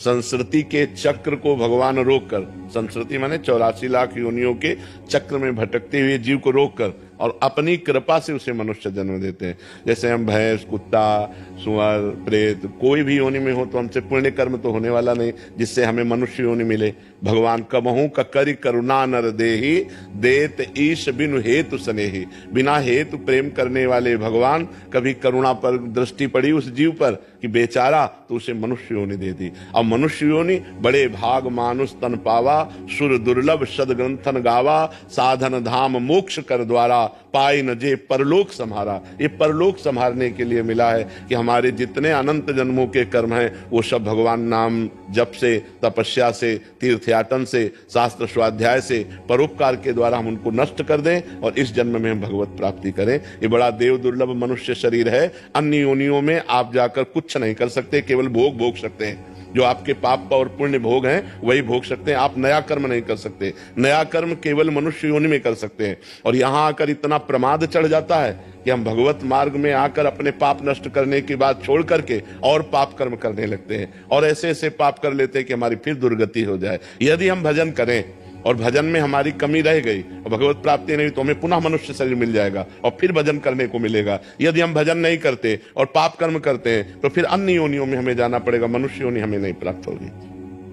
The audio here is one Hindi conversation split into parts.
संस्कृति के चक्र को भगवान रोककर, संस्कृति माने 84 लाख योनियों के चक्र में भटकते हुए जीव को रोककर और अपनी कृपा से उसे मनुष्य जन्म देते हैं। जैसे हम भैंस, कुत्ता, सुअर, प्रेत कोई भी योनि में हो तो हमसे पुण्य कर्म तो होने वाला नहीं जिससे हमें मनुष्य योनि मिले। भगवान कबहू ककरि करुणा नर देहि, देत ईश बिनु हेतु स्नेहि। बिना हेतु प्रेम करने वाले भगवान कभी करुणा पर दृष्टि पड़ी उस जीव पर कि बेचारा, तो उसे मनुष्य योनि दे दी। अब मनुष्य योनि बड़े भाग मानुष तन पावा, सुर दुर्लभ सदग्रंथन गावा, साधन धाम मोक्ष कर द्वारा, पाई न जे परलोक संहारा। ये परलोक संहारने के लिए मिला है कि हमारे जितने अनंत जन्मों के कर्म हैं वो सब भगवान नाम जप से, तपस्या से, तीर्थयाटन से, शास्त्र स्वाध्याय से, परोपकार के द्वारा हम उनको नष्ट कर दें और इस जन्म में हम भगवत प्राप्ति करें। ये बड़ा देव दुर्लभ मनुष्य शरीर है। अन्य योनियों में आप जाकर कुछ नहीं कर सकते, केवल भोग भोग सकते हैं। जो आपके पाप और पुण्य भोग हैं वही भोग सकते हैं। आप नया कर्म नहीं कर सकते। नया कर्म केवल मनुष्य योनि में कर सकते हैं। और यहाँ आकर इतना प्रमाद चढ़ जाता है कि हम भगवत मार्ग में आकर अपने पाप नष्ट करने की बात छोड़ करके और पाप कर्म करने लगते हैं और ऐसे ऐसे पाप कर लेते हैं कि हमारी फिर दुर्गति हो जाए। यदि हम भजन करें और भजन में हमारी कमी रह गई और भगवत प्राप्ति नहीं तो हमें पुनः मनुष्य शरीर मिल जाएगा और फिर भजन करने को मिलेगा। यदि हम भजन नहीं करते और पाप कर्म करते हैं तो फिर अन्य योनियों में हमें जाना पड़ेगा, मनुष्य योनि हमें नहीं प्राप्त होगी।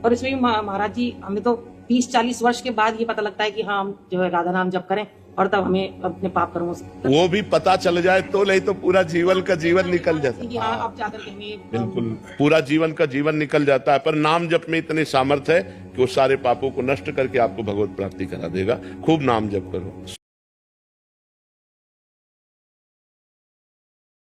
और इसमें महाराज जी हमें तो 30-40 वर्ष के बाद ये पता लगता है कि हाँ हम जो है राधा नाम जप करें और तब हमें अपने पाप कर्मों से वो भी पता चल जाए तो, नहीं तो पूरा जीवन का जीवन निकल जाता है। हाँ, अब जाकर के हमें बिल्कुल पूरा जीवन का जीवन निकल जाता है। पर नाम जप में इतनी सामर्थ्य है कि वो सारे पापों को नष्ट करके आपको भगवत प्राप्ति करा देगा। खूब नाम जप करो।